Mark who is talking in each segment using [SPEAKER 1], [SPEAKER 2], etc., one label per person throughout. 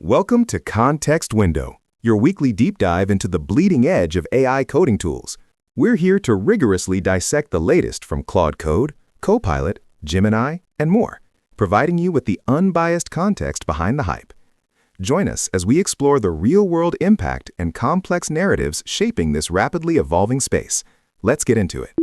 [SPEAKER 1] Welcome to Context Window, your weekly deep dive into the bleeding edge of AI coding tools. We're here to rigorously dissect the latest from Claude Code, Copilot, Gemini, and more, providing you with the unbiased context behind the hype. Join us as we explore the real-world impact and complex narratives shaping this rapidly evolving space. Let's get into it.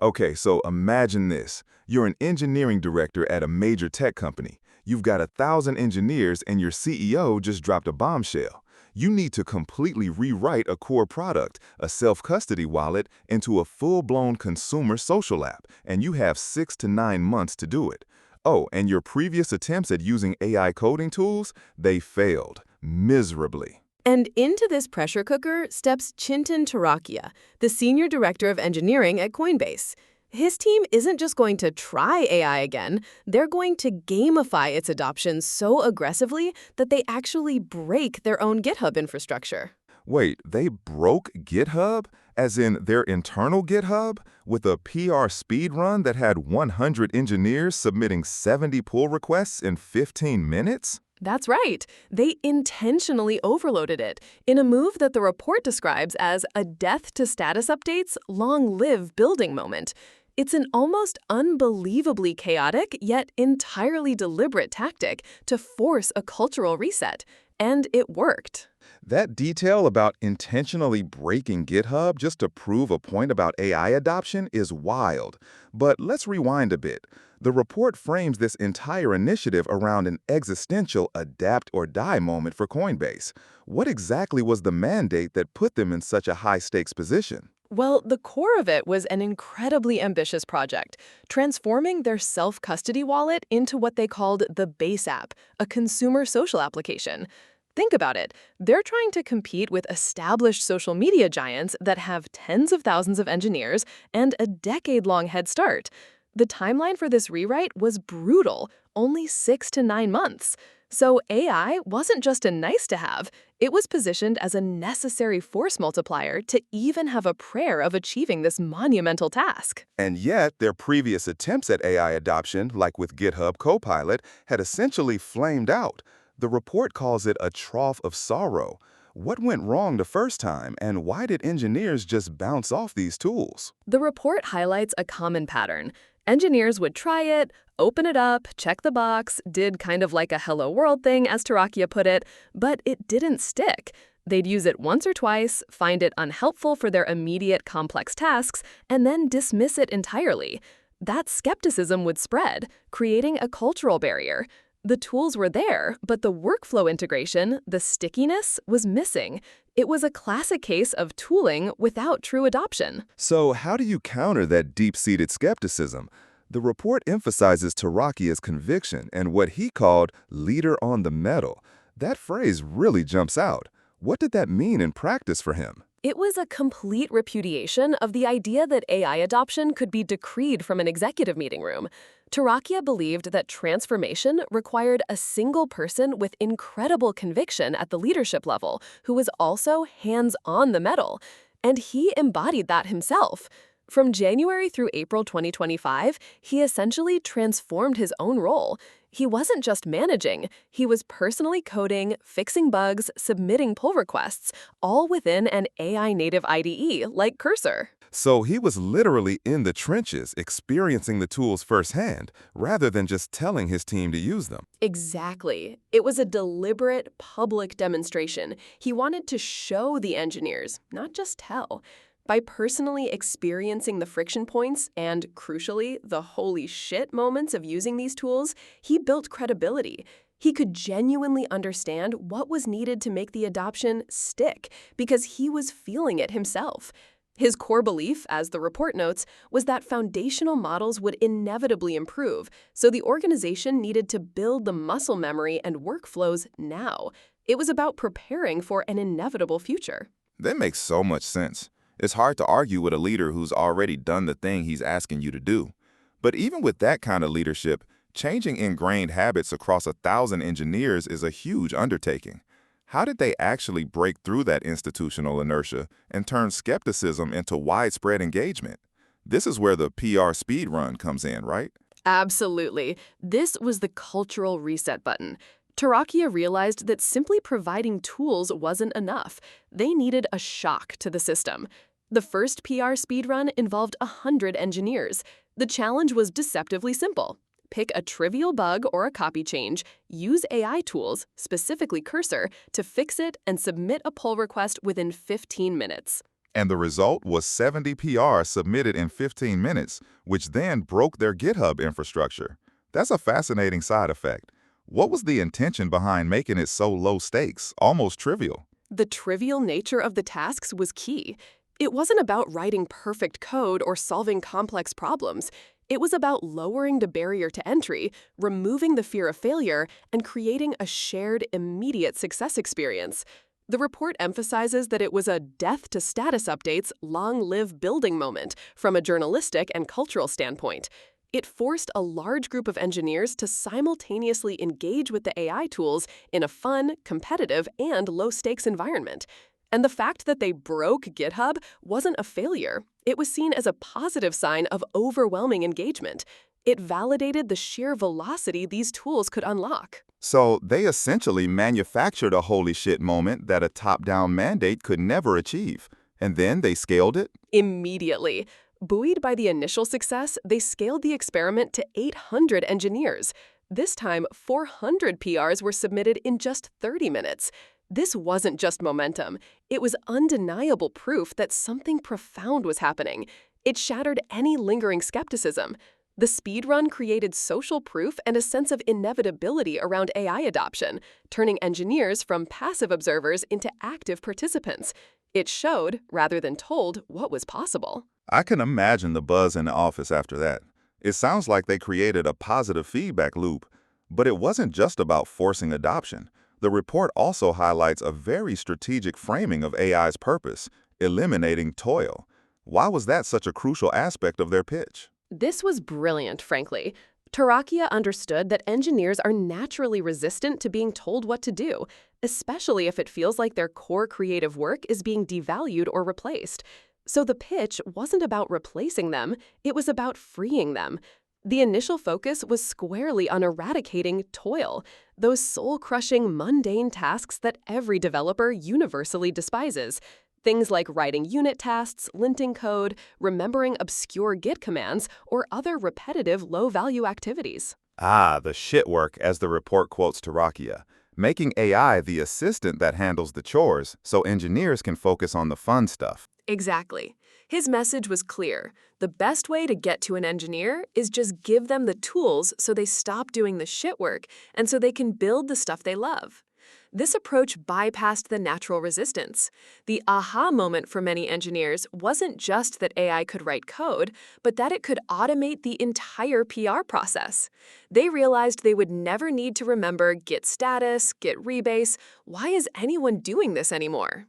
[SPEAKER 2] Okay, so imagine this. You're an engineering director at a major tech company. You've got 1,000 engineers and your CEO just dropped a bombshell. You need to completely rewrite a core product, a self-custody wallet, into a full-blown consumer social app, and you have 6 to 9 months to do it. Oh, and your previous attempts at using AI coding tools, they failed miserably.
[SPEAKER 3] And into this pressure cooker steps Chintan Turakhia, the Senior Director of Engineering at Coinbase. His team isn't just going to try AI again, they're going to gamify its adoption so aggressively that they actually break their own GitHub infrastructure.
[SPEAKER 2] Wait, they broke GitHub? As in their internal GitHub? With a PR speed run that had 100 engineers submitting 70 pull requests in 15 minutes?
[SPEAKER 3] That's right. They intentionally overloaded it in a move that the report describes as a death to status updates, long-live building moment. It's an almost unbelievably chaotic, yet entirely deliberate tactic to force a cultural reset. And it worked.
[SPEAKER 2] That detail about intentionally breaking GitHub just to prove a point about AI adoption is wild. But let's rewind a bit. The report frames this entire initiative around an existential adapt or die moment for Coinbase. What exactly was the mandate that put them in such a high-stakes position?
[SPEAKER 3] Well, the core of it was an incredibly ambitious project, transforming their self-custody wallet into what they called the Base app, a consumer social application. Think about it. They're trying to compete with established social media giants that have tens of thousands of engineers and a decade-long head start. The timeline for this rewrite was brutal, only 6 to 9 months. So AI wasn't just a nice-to-have, it was positioned as a necessary force multiplier to even have a prayer of achieving this monumental task.
[SPEAKER 2] And yet, their previous attempts at AI adoption, like with GitHub Copilot, had essentially flamed out. The report calls it a trough of sorrow. What went wrong the first time, and why did engineers just bounce off these tools?
[SPEAKER 3] The report highlights a common pattern. Engineers would try it, open it up, check the box, did kind of like a hello world thing, as Turakhia put it, but it didn't stick. They'd use it once or twice, find it unhelpful for their immediate complex tasks, and then dismiss it entirely. That skepticism would spread, creating a cultural barrier. The tools were there, but the workflow integration, the stickiness, was missing. It was a classic case of tooling without true adoption.
[SPEAKER 2] So how do you counter that deep-seated skepticism? The report emphasizes Turakhia's conviction and what he called leader on the metal. That phrase really jumps out. What did that mean in practice for him?
[SPEAKER 3] It was a complete repudiation of the idea that AI adoption could be decreed from an executive meeting room. Turakhia believed that transformation required a single person with incredible conviction at the leadership level, who was also hands-on the metal. And he embodied that himself. From January through April 2025, he essentially transformed his own role. He wasn't just managing, he was personally coding, fixing bugs, submitting pull requests, all within an AI-native IDE like Cursor.
[SPEAKER 2] So he was literally in the trenches, experiencing the tools firsthand, rather than just telling his team to use them.
[SPEAKER 3] Exactly. It was a deliberate, public demonstration. He wanted to show the engineers, not just tell. By personally experiencing the friction points and, crucially, the holy shit moments of using these tools, he built credibility. He could genuinely understand what was needed to make the adoption stick because he was feeling it himself. His core belief, as the report notes, was that foundational models would inevitably improve, so the organization needed to build the muscle memory and workflows now. It was about preparing for an inevitable future.
[SPEAKER 2] That makes so much sense. It's hard to argue with a leader who's already done the thing he's asking you to do. But even with that kind of leadership, changing ingrained habits across 1,000 engineers is a huge undertaking. How did they actually break through that institutional inertia and turn skepticism into widespread engagement? This is where the PR speed run comes in, right?
[SPEAKER 3] Absolutely. This was the cultural reset button. Turakhia realized that simply providing tools wasn't enough. They needed a shock to the system. The first PR speedrun involved 100 engineers. The challenge was deceptively simple. Pick a trivial bug or a copy change, use AI tools, specifically Cursor, to fix it and submit a pull request within 15 minutes.
[SPEAKER 2] And the result was 70 PRs submitted in 15 minutes, which then broke their GitHub infrastructure. That's a fascinating side effect. What was the intention behind making it so low stakes, almost trivial?
[SPEAKER 3] The trivial nature of the tasks was key. It wasn't about writing perfect code or solving complex problems. It was about lowering the barrier to entry, removing the fear of failure, and creating a shared, immediate success experience. The report emphasizes that it was a death-to-status updates, long-live building moment from a journalistic and cultural standpoint. It forced a large group of engineers to simultaneously engage with the AI tools in a fun, competitive, and low-stakes environment. And the fact that they broke GitHub wasn't a failure. It was seen as a positive sign of overwhelming engagement. It validated the sheer velocity these tools could unlock.
[SPEAKER 2] So they essentially manufactured a holy shit moment that a top-down mandate could never achieve. And then they scaled it?
[SPEAKER 3] Immediately. Buoyed by the initial success, they scaled the experiment to 800 engineers. This time, 400 PRs were submitted in just 30 minutes. This wasn't just momentum. It was undeniable proof that something profound was happening. It shattered any lingering skepticism. The speedrun created social proof and a sense of inevitability around AI adoption, turning engineers from passive observers into active participants. It showed, rather than told, what was possible.
[SPEAKER 2] I can imagine the buzz in the office after that. It sounds like they created a positive feedback loop. But it wasn't just about forcing adoption. The report also highlights a very strategic framing of AI's purpose, eliminating toil. Why was that such a crucial aspect of their pitch?
[SPEAKER 3] This was brilliant, frankly. Turakhia understood that engineers are naturally resistant to being told what to do, especially if it feels like their core creative work is being devalued or replaced. So the pitch wasn't about replacing them, it was about freeing them. The initial focus was squarely on eradicating toil, those soul-crushing, mundane tasks that every developer universally despises. Things like writing unit tests, linting code, remembering obscure Git commands, or other repetitive low-value activities.
[SPEAKER 2] Ah, the shit work, as the report quotes Turakhia, making AI the assistant that handles the chores so engineers can focus on the fun stuff.
[SPEAKER 3] Exactly. His message was clear. The best way to get to an engineer is just give them the tools so they stop doing the shit work and so they can build the stuff they love. This approach bypassed the natural resistance. The aha moment for many engineers wasn't just that AI could write code, but that it could automate the entire PR process. They realized they would never need to remember Git status, Git rebase. Why is anyone doing this anymore?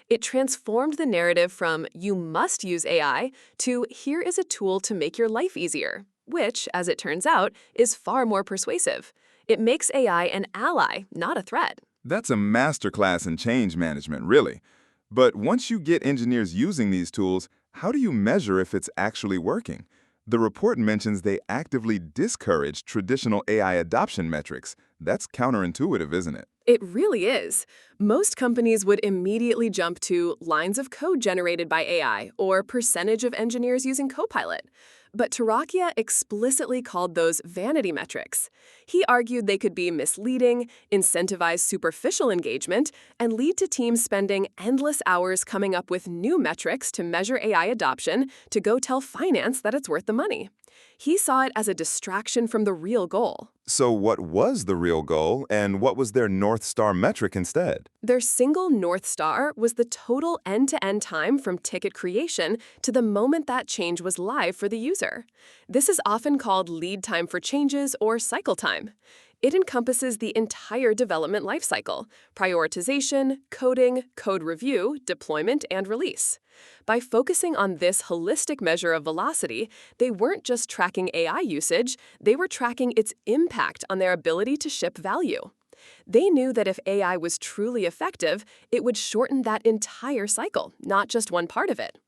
[SPEAKER 3] It transformed the narrative from "you must use AI" to "here is a tool to make your life easier," which, as it turns out, is far more persuasive. It makes AI an ally, not a threat.
[SPEAKER 2] That's a masterclass in change management, really. But once you get engineers using these tools, how do you measure if it's actually working? The report mentions they actively discourage traditional AI adoption metrics. That's counterintuitive, isn't it?
[SPEAKER 3] It really is. Most companies would immediately jump to lines of code generated by AI or percentage of engineers using Copilot. But Turakhia explicitly called those vanity metrics. He argued they could be misleading, incentivize superficial engagement, and lead to teams spending endless hours coming up with new metrics to measure AI adoption to go tell finance that it's worth the money. He saw it as a distraction from the real goal.
[SPEAKER 2] So what was the real goal, and what was their North Star metric instead?
[SPEAKER 3] Their single North Star was the total end-to-end time from ticket creation to the moment that change was live for the user. This is often called lead time for changes or cycle time. It encompasses the entire development lifecycle: prioritization, coding, code review, deployment, and release. By focusing on this holistic measure of velocity, they weren't just tracking AI usage, they were tracking its impact on their ability to ship value. They knew that if AI was truly effective, it would shorten that entire cycle, not just one part of it.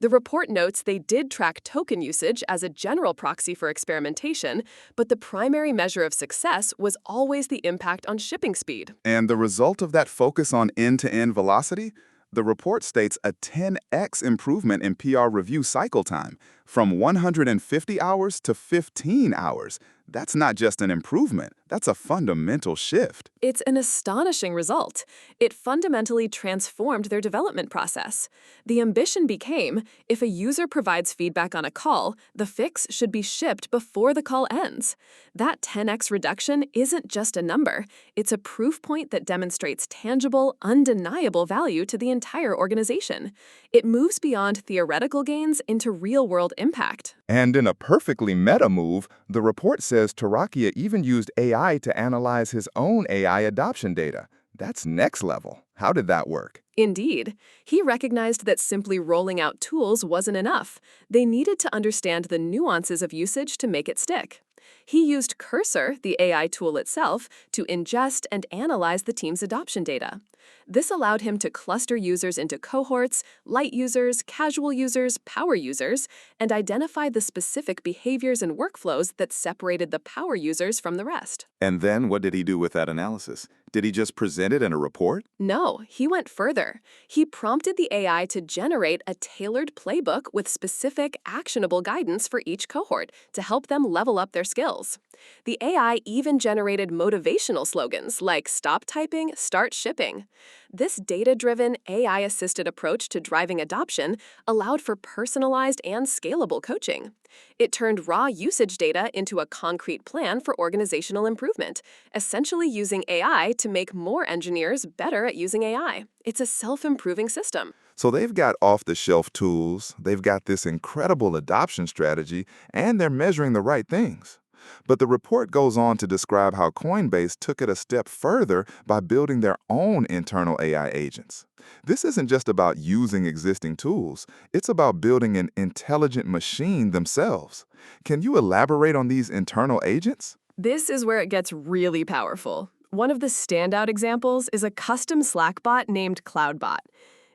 [SPEAKER 3] The report notes they did track token usage as a general proxy for experimentation, but the primary measure of success was always the impact on shipping speed.
[SPEAKER 2] And the result of that focus on end-to-end velocity? The report states a 10x improvement in PR review cycle time, from 150 hours to 15 hours. That's not just an improvement, that's a fundamental shift.
[SPEAKER 3] It's an astonishing result. It fundamentally transformed their development process. The ambition became, if a user provides feedback on a call, the fix should be shipped before the call ends. That 10x reduction isn't just a number. It's a proof point that demonstrates tangible, undeniable value to the entire organization. It moves beyond theoretical gains into real-world impact.
[SPEAKER 2] And in a perfectly meta move, the report says Turakhia even used AI to analyze his own AI adoption data. That's next level. How did that work?
[SPEAKER 3] Indeed, he recognized that simply rolling out tools wasn't enough. They needed to understand the nuances of usage to make it stick. He used Cursor, the AI tool itself, to ingest and analyze the team's adoption data. This allowed him to cluster users into cohorts, light users, casual users, power users, and identify the specific behaviors and workflows that separated the power users from the rest.
[SPEAKER 2] And then what did he do with that analysis? Did he just present it in a report?
[SPEAKER 3] No, he went further. He prompted the AI to generate a tailored playbook with specific, actionable guidance for each cohort to help them level up their skills. The AI even generated motivational slogans like "Stop typing, start shipping." This data-driven, AI-assisted approach to driving adoption allowed for personalized and scalable coaching. It turned raw usage data into a concrete plan for organizational improvement, essentially using AI to make more engineers better at using AI. It's a self-improving system.
[SPEAKER 2] So they've got off-the-shelf tools, they've got this incredible adoption strategy, and they're measuring the right things. But the report goes on to describe how Coinbase took it a step further by building their own internal AI agents. This isn't just about using existing tools, it's about building an intelligent machine themselves. Can you elaborate on these internal agents?
[SPEAKER 3] This is where it gets really powerful. One of the standout examples is a custom Slack bot named CloudBot.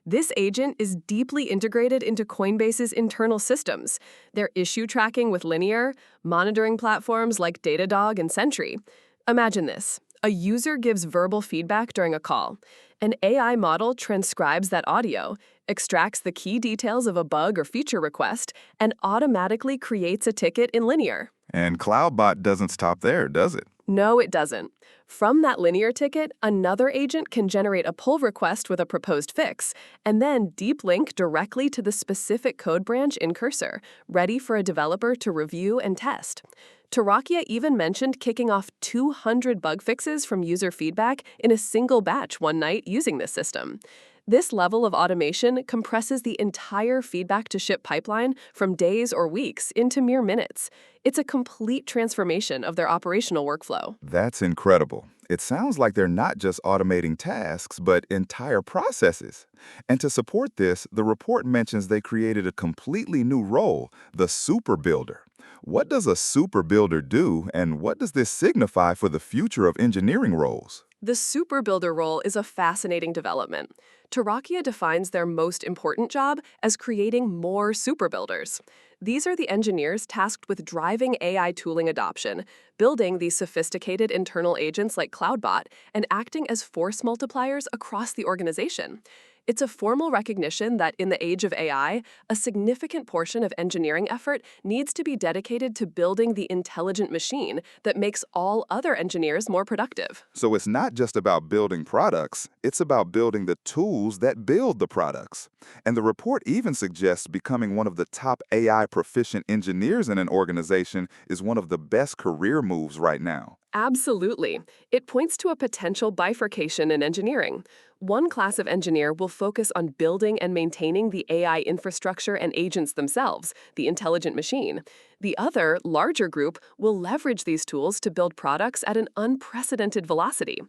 [SPEAKER 3] This agent is deeply integrated into Coinbase's internal systems, their issue tracking with Linear, monitoring platforms like Datadog and Sentry. Imagine this. A user gives verbal feedback during a call. An AI model transcribes that audio, extracts the key details of a bug or feature request, and automatically creates a ticket in Linear.
[SPEAKER 2] And CloudBot doesn't stop there, does it?
[SPEAKER 3] No, it doesn't. From that Linear ticket, another agent can generate a pull request with a proposed fix, and then deep link directly to the specific code branch in Cursor, ready for a developer to review and test. Turakhia even mentioned kicking off 200 bug fixes from user feedback in a single batch one night using this system. This level of automation compresses the entire feedback-to-ship pipeline from days or weeks into mere minutes. It's a complete transformation of their operational workflow.
[SPEAKER 2] That's incredible. It sounds like they're not just automating tasks, but entire processes. And to support this, the report mentions they created a completely new role, the super builder. What does a super builder do, and what does this signify for the future of engineering roles?
[SPEAKER 3] The super builder role is a fascinating development. Turakhia defines their most important job as creating more super builders. These are the engineers tasked with driving AI tooling adoption, building these sophisticated internal agents like CloudBot, and acting as force multipliers across the organization. It's a formal recognition that in the age of AI, a significant portion of engineering effort needs to be dedicated to building the intelligent machine that makes all other engineers more productive.
[SPEAKER 2] So it's not just about building products, it's about building the tools that build the products. And the report even suggests becoming one of the top AI proficient engineers in an organization is one of the best career moves right now.
[SPEAKER 3] Absolutely. It points to a potential bifurcation in engineering. One class of engineer will focus on building and maintaining the AI infrastructure and agents themselves, the intelligent machine. The other, larger group will leverage these tools to build products at an unprecedented velocity.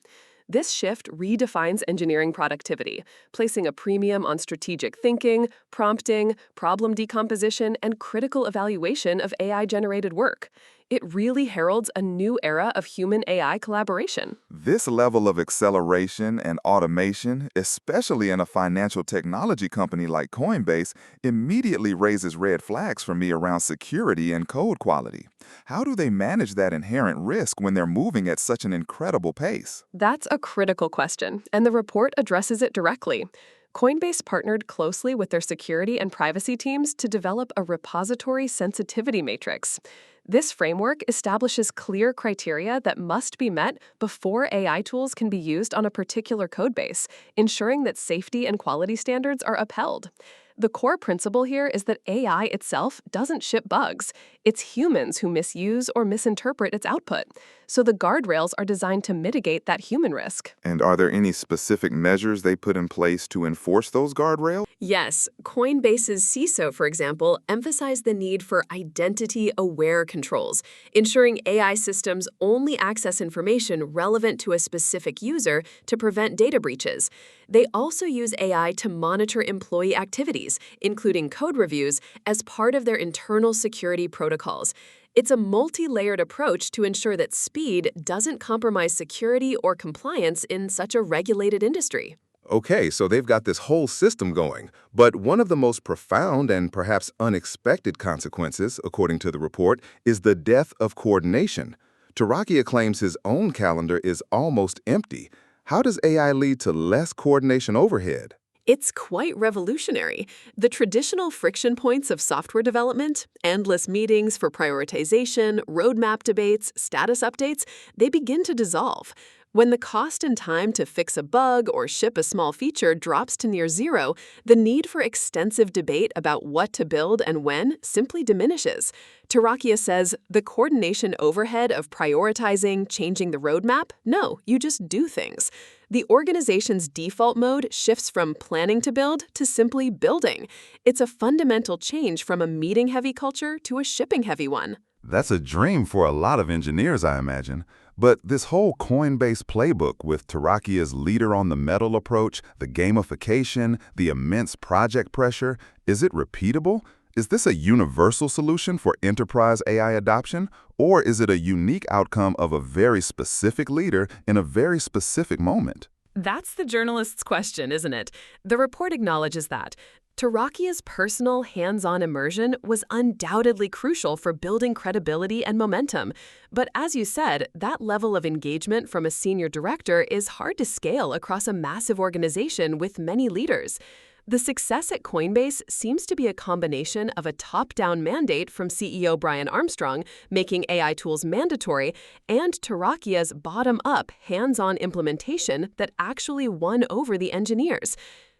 [SPEAKER 3] This shift redefines engineering productivity, placing a premium on strategic thinking, prompting, problem decomposition, and critical evaluation of AI-generated work. It really heralds a new era of human-AI collaboration.
[SPEAKER 2] This level of acceleration and automation, especially in a financial technology company like Coinbase, immediately raises red flags for me around security and code quality. How do they manage that inherent risk when they're moving at such an incredible pace?
[SPEAKER 3] That's a critical question, and the report addresses it directly. Coinbase partnered closely with their security and privacy teams to develop a repository sensitivity matrix. This framework establishes clear criteria that must be met before AI tools can be used on a particular codebase, ensuring that safety and quality standards are upheld. The core principle here is that AI itself doesn't ship bugs. It's humans who misuse or misinterpret its output. So the guardrails are designed to mitigate that human risk.
[SPEAKER 2] And are there any specific measures they put in place to enforce those guardrails?
[SPEAKER 3] Yes, Coinbase's CISO, for example, emphasized the need for identity-aware controls, ensuring AI systems only access information relevant to a specific user to prevent data breaches. They also use AI to monitor employee activities, including code reviews, as part of their internal security protocols. It's a multi-layered approach to ensure that speed doesn't compromise security or compliance in such a regulated industry.
[SPEAKER 1] Okay, so they've got this whole system going. But one of the most profound and perhaps unexpected consequences, according to the report, is the death of coordination. Turakhia claims his own calendar is almost empty. How does AI lead to less coordination overhead?
[SPEAKER 3] It's quite revolutionary. The traditional friction points of software development, endless meetings for prioritization, roadmap debates, status updates, they begin to dissolve. When the cost and time to fix a bug or ship a small feature drops to near zero, the need for extensive debate about what to build and when simply diminishes. Turakhia says, the coordination overhead of prioritizing, changing the roadmap? No, you just do things. The organization's default mode shifts from planning to build to simply building. It's a fundamental change from a meeting-heavy culture to a shipping-heavy one.
[SPEAKER 2] That's a dream for a lot of engineers, I imagine. But this whole Coinbase playbook with Turakhia's leader-on-the-metal approach, the gamification, the immense project pressure, is it repeatable? Is this a universal solution for enterprise AI adoption, or is it a unique outcome of a very specific leader in a very specific moment?
[SPEAKER 3] That's the journalist's question, isn't it? The report acknowledges that. Turakhia's personal, hands-on immersion was undoubtedly crucial for building credibility and momentum. But as you said, that level of engagement from a senior director is hard to scale across a massive organization with many leaders. The success at Coinbase seems to be a combination of a top-down mandate from CEO Brian Armstrong, making AI tools mandatory, and Turakhia's bottom-up, hands-on implementation that actually won over the engineers.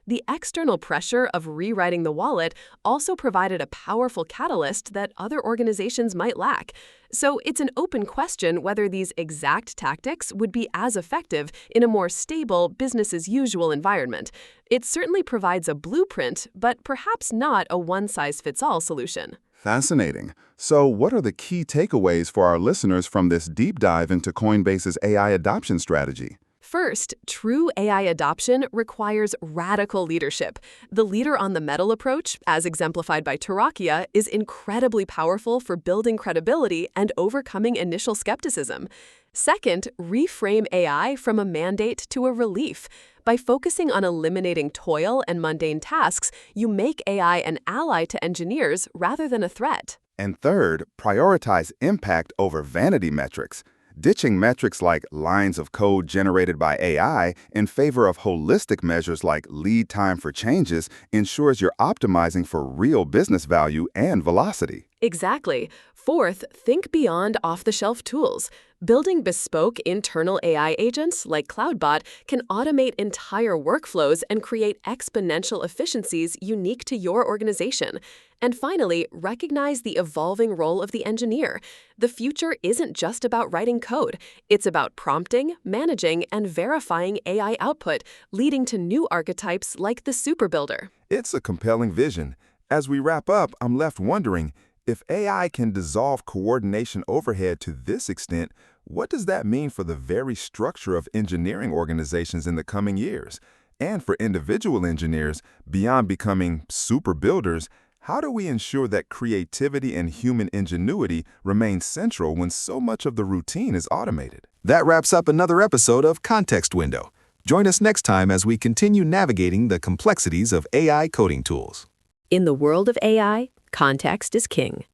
[SPEAKER 3] The external pressure of rewriting the wallet also provided a powerful catalyst that other organizations might lack. So it's an open question whether these exact tactics would be as effective in a more stable, business-as-usual environment. It certainly provides a blueprint, but perhaps not a one-size-fits-all solution.
[SPEAKER 2] Fascinating. So what are the key takeaways for our listeners from this deep dive into Coinbase's AI adoption strategy?
[SPEAKER 3] First, true AI adoption requires radical leadership. The leader-on-the-metal approach, as exemplified by Turakhia, is incredibly powerful for building credibility and overcoming initial skepticism. Second, reframe AI from a mandate to a relief. By focusing on eliminating toil and mundane tasks, you make AI an ally to engineers rather than a threat.
[SPEAKER 2] And third, prioritize impact over vanity metrics. Ditching metrics like lines of code generated by AI in favor of holistic measures like lead time for changes ensures you're optimizing for real business value and velocity.
[SPEAKER 3] Exactly. Fourth, think beyond off-the-shelf tools. Building bespoke internal AI agents like CloudBot can automate entire workflows and create exponential efficiencies unique to your organization. And finally, recognize the evolving role of the engineer. The future isn't just about writing code. It's about prompting, managing, and verifying AI output, leading to new archetypes like the superbuilder.
[SPEAKER 2] It's a compelling vision. As we wrap up, I'm left wondering, if AI can dissolve coordination overhead to this extent, what does that mean for the very structure of engineering organizations in the coming years? And for individual engineers, beyond becoming super builders, how do we ensure that creativity and human ingenuity remain central when so much of the routine is automated?
[SPEAKER 1] That wraps up another episode of Context Window. Join us next time as we continue navigating the complexities of AI coding tools.
[SPEAKER 4] In the world of AI, context is king.